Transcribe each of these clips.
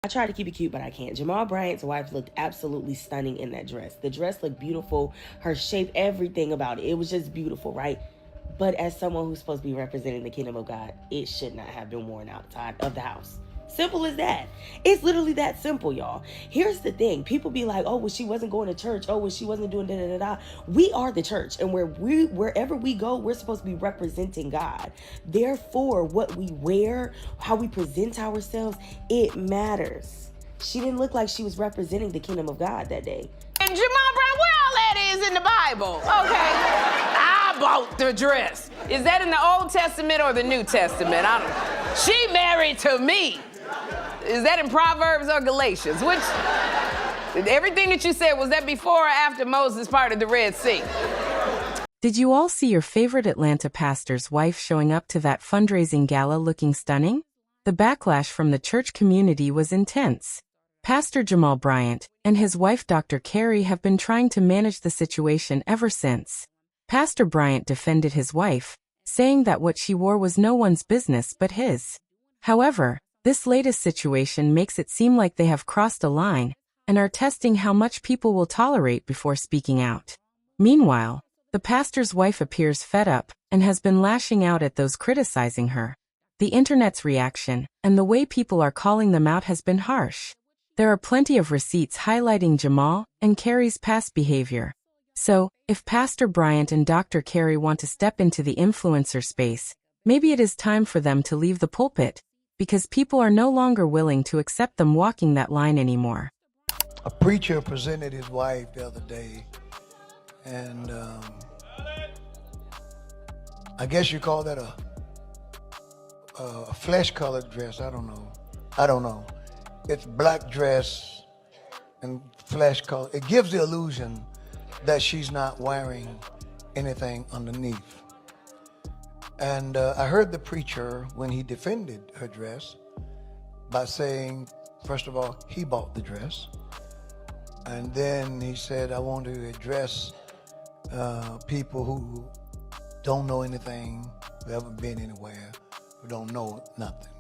I try to keep it cute, but I can't. Jamal Bryant's wife looked absolutely stunning in that dress. The dress looked beautiful. Her shape, everything about it. It was just beautiful, right? But as someone who's supposed to be representing the kingdom of God, it should not have been worn outside of the house. Simple as that. It's literally that simple, y'all. Here's the thing. People be like, oh, well, she wasn't going to church. Oh, well, she wasn't doing da-da-da-da. We are the church. And wherever we go, we're supposed to be representing God. Therefore, what we wear, how we present ourselves, it matters. She didn't look like she was representing the kingdom of God that day. And Jamal Brown, where all that is in the Bible? Okay. I bought the dress. Is that in the Old Testament or the New Testament? She married to me. Is that in Proverbs or Galatians? Which, everything that you said, was that before or after Moses parted the Red Sea? Did you all see your favorite Atlanta pastor's wife showing up to that fundraising gala looking stunning? The backlash from the church community was intense. Pastor Jamal Bryant and his wife Dr. Carey have been trying to manage the situation ever since. Pastor Bryant defended his wife, saying that what she wore was no one's business but his. However, this latest situation makes it seem like they have crossed a line and are testing how much people will tolerate before speaking out. Meanwhile, the pastor's wife appears fed up and has been lashing out at those criticizing her. The internet's reaction and the way people are calling them out has been harsh. There are plenty of receipts highlighting Jamal and Carey's past behavior. So, if Pastor Bryant and Dr. Carey want to step into the influencer space, maybe it is time for them to leave the pulpit, because people are no longer willing to accept them walking that line anymore. A preacher presented his wife the other day, and I guess you call that a flesh-colored dress. I don't know. It's black dress and flesh color. It gives the illusion that she's not wearing anything underneath. And I heard the preacher, when he defended her dress, by saying, first of all, he bought the dress. And then he said, I want to address people who don't know anything, who haven't been anywhere, who don't know nothing.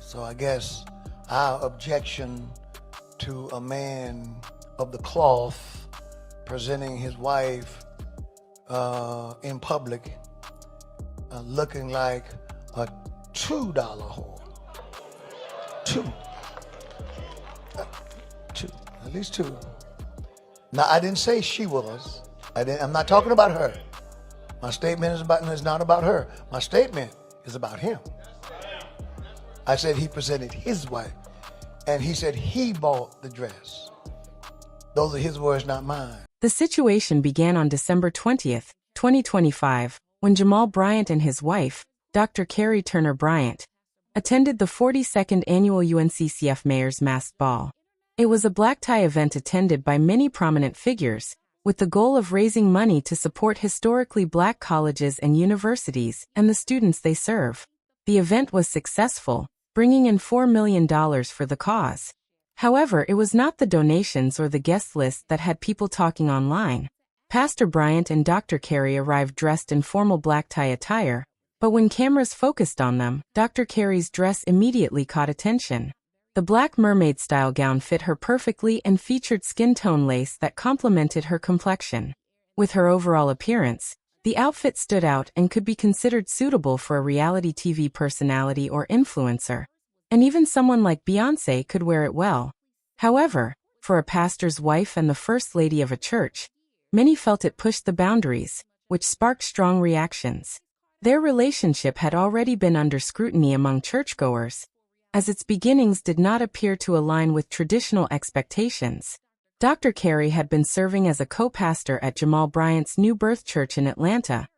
So I guess our objection to a man of the cloth presenting his wife in public looking like a $2 whore. Two. At least two. Now, I didn't say she was. I'm not talking about her. My statement is not about her. My statement is about him. I said he presented his wife, and he said he bought the dress. Those are his words, not mine. The situation began on December 20th, 2025, when Jamal Bryant and his wife, Dr. Carey Turner Bryant, attended the 42nd annual UNCCF Mayor's Masked Ball. It was a black tie event attended by many prominent figures, with the goal of raising money to support historically black colleges and universities and the students they serve. The event was successful, bringing in $4 million for the cause. However, it was not the donations or the guest list that had people talking online. Pastor Bryant and Dr. Carey arrived dressed in formal black tie attire, but when cameras focused on them, Dr. Carey's dress immediately caught attention. The black mermaid-style gown fit her perfectly and featured skin tone lace that complemented her complexion. With her overall appearance, the outfit stood out and could be considered suitable for a reality TV personality or influencer, and even someone like Beyoncé could wear it well. However, for a pastor's wife and the first lady of a church, many felt it pushed the boundaries, which sparked strong reactions. Their relationship had already been under scrutiny among churchgoers, as its beginnings did not appear to align with traditional expectations. Dr. Carey had been serving as a co-pastor at Jamal Bryant's New Birth Church in Atlanta,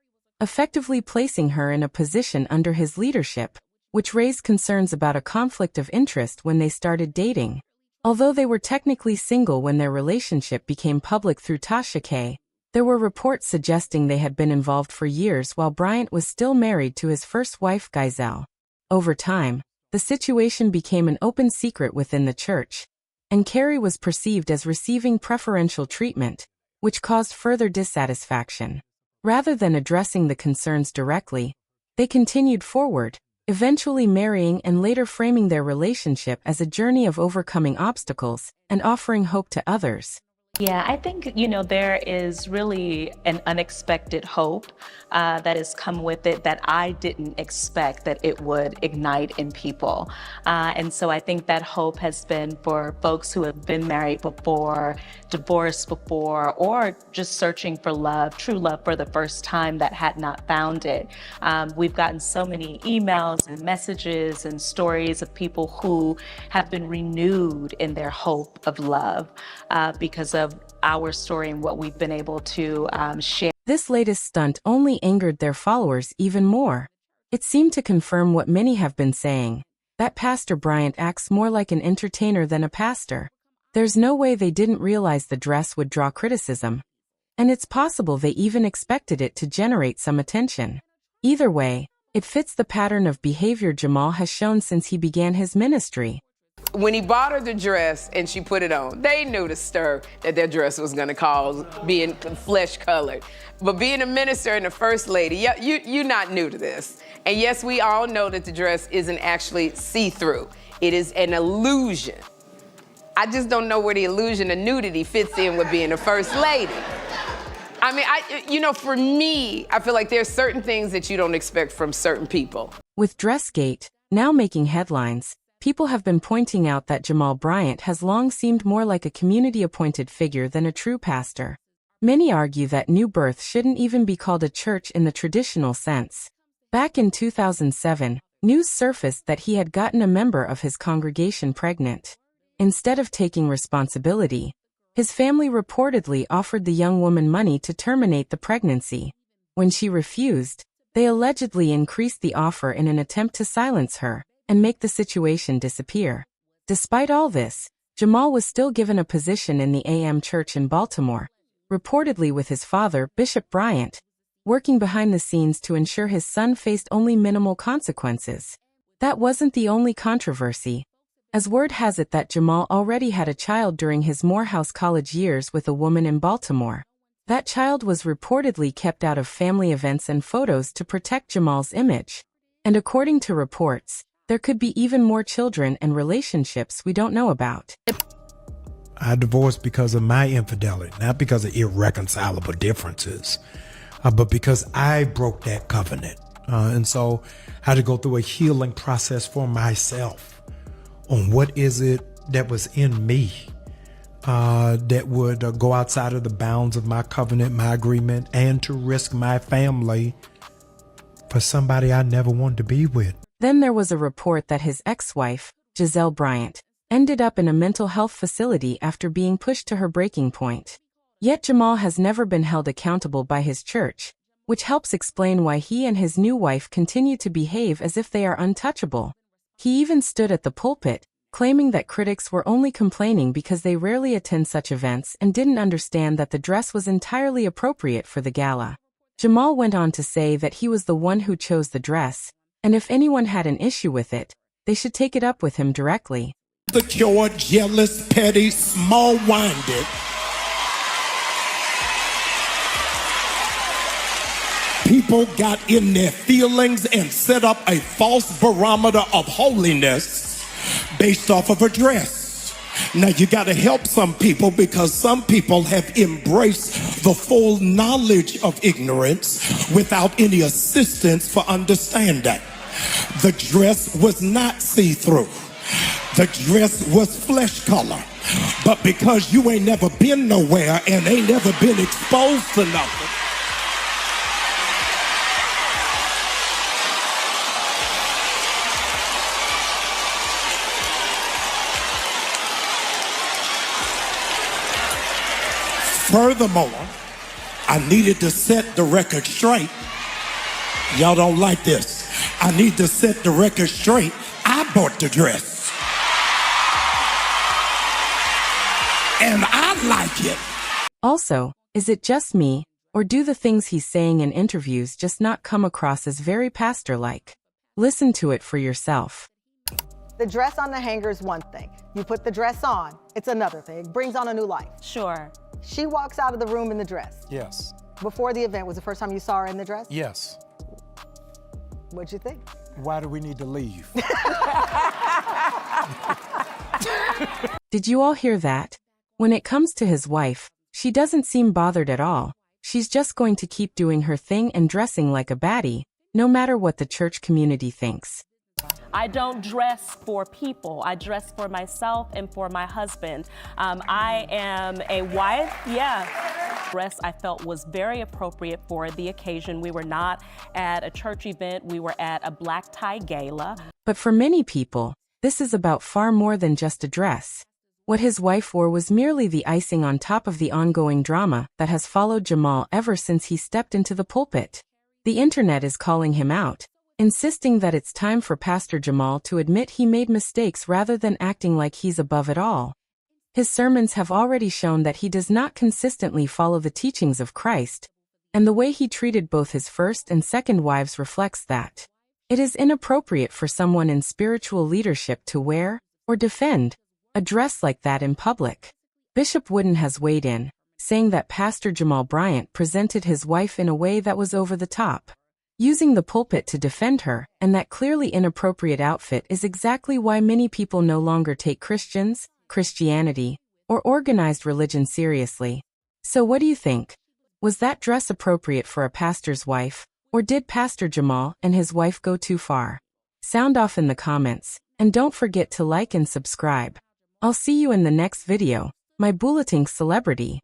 effectively placing her in a position under his leadership, which raised concerns about a conflict of interest when they started dating. Although they were technically single when their relationship became public through Tasha K., there were reports suggesting they had been involved for years while Bryant was still married to his first wife Giselle. Over time, the situation became an open secret within the church, and Carey was perceived as receiving preferential treatment, which caused further dissatisfaction. Rather than addressing the concerns directly, they continued forward, eventually marrying and later framing their relationship as a journey of overcoming obstacles and offering hope to others. Yeah, I think, you know, there is really an unexpected hope that has come with it that I didn't expect that it would ignite in people. And so I think that hope has been for folks who have been married before, divorced before, or just searching for love, true love for the first time that had not found it. We've gotten so many emails and messages and stories of people who have been renewed in their hope of love because of our story and what we've been able to share. This latest stunt only angered their followers even more. It seemed to confirm what many have been saying, that Pastor Bryant acts more like an entertainer than a pastor. There's no way they didn't realize the dress would draw criticism. And it's possible they even expected it to generate some attention. Either way, it fits the pattern of behavior Jamal has shown since he began his ministry. When he bought her the dress and she put it on, they knew the stir that their dress was gonna cause, being flesh colored. But being a minister and a first lady, you're not new to this. And yes, we all know that the dress isn't actually see-through. It is an illusion. I just don't know where the illusion of nudity fits in with being a first lady. I mean, for me, I feel like there's certain things that you don't expect from certain people. With Dressgate now making headlines, people have been pointing out that Jamal Bryant has long seemed more like a community-appointed figure than a true pastor. Many argue that New Birth shouldn't even be called a church in the traditional sense. Back in 2007, news surfaced that he had gotten a member of his congregation pregnant. Instead of taking responsibility, his family reportedly offered the young woman money to terminate the pregnancy. When she refused, they allegedly increased the offer in an attempt to silence her and make the situation disappear. Despite all this, Jamal was still given a position in the AM Church in Baltimore, reportedly with his father, Bishop Bryant, working behind the scenes to ensure his son faced only minimal consequences. That wasn't the only controversy, as word has it that Jamal already had a child during his Morehouse College years with a woman in Baltimore. That child was reportedly kept out of family events and photos to protect Jamal's image. And according to reports, there could be even more children and relationships we don't know about. I divorced because of my infidelity, not because of irreconcilable differences, but because I broke that covenant. And so I had to go through a healing process for myself on what is it that was in me that would go outside of the bounds of my covenant, my agreement, and to risk my family for somebody I never wanted to be with. Then there was a report that his ex-wife, Giselle Bryant, ended up in a mental health facility after being pushed to her breaking point. Yet Jamal has never been held accountable by his church, which helps explain why he and his new wife continue to behave as if they are untouchable. He even stood at the pulpit, claiming that critics were only complaining because they rarely attend such events and didn't understand that the dress was entirely appropriate for the gala. Jamal went on to say that he was the one who chose the dress, and if anyone had an issue with it, they should take it up with him directly. Insecure, jealous, petty, small-minded. People got in their feelings and set up a false barometer of holiness based off of a dress. Now you got to help some people because some people have embraced the full knowledge of ignorance without any assistance for understanding. The dress was not see-through. The dress was flesh color. But because you ain't never been nowhere and ain't never been exposed to nothing, furthermore, I needed to set the record straight. Y'all don't like this. I need to set the record straight. I bought the dress. And I like it. Also, is it just me, or do the things he's saying in interviews just not come across as very pastor-like? Listen to it for yourself. The dress on the hanger is one thing. You put the dress on, it's another thing. It brings on a new life. Sure. She walks out of the room in the dress. Yes. Before the event, was the first time you saw her in the dress? Yes. What'd you think? Why do we need to leave? Did you all hear that? When it comes to his wife, she doesn't seem bothered at all. She's just going to keep doing her thing and dressing like a baddie, no matter what the church community thinks. I don't dress for people. I dress for myself and for my husband. I am a wife, Dress I felt was very appropriate for the occasion. We were not at a church event. We were at a black tie gala. But for many people, this is about far more than just a dress. What his wife wore was merely the icing on top of the ongoing drama that has followed Jamal ever since he stepped into the pulpit. The internet is calling him out, insisting that it's time for Pastor Jamal to admit he made mistakes rather than acting like he's above it all. His sermons have already shown that he does not consistently follow the teachings of Christ, and the way he treated both his first and second wives reflects that. It is inappropriate for someone in spiritual leadership to wear, or defend, a dress like that in public. Bishop Wooden has weighed in, saying that Pastor Jamal Bryant presented his wife in a way that was over the top, using the pulpit to defend her, and that clearly inappropriate outfit is exactly why many people no longer take Christians, Christianity, or organized religion seriously. So what do you think? Was that dress appropriate for a pastor's wife, or did Pastor Jamal and his wife go too far? Sound off in the comments, and don't forget to like and subscribe. I'll see you in the next video, my bulletin celebrity.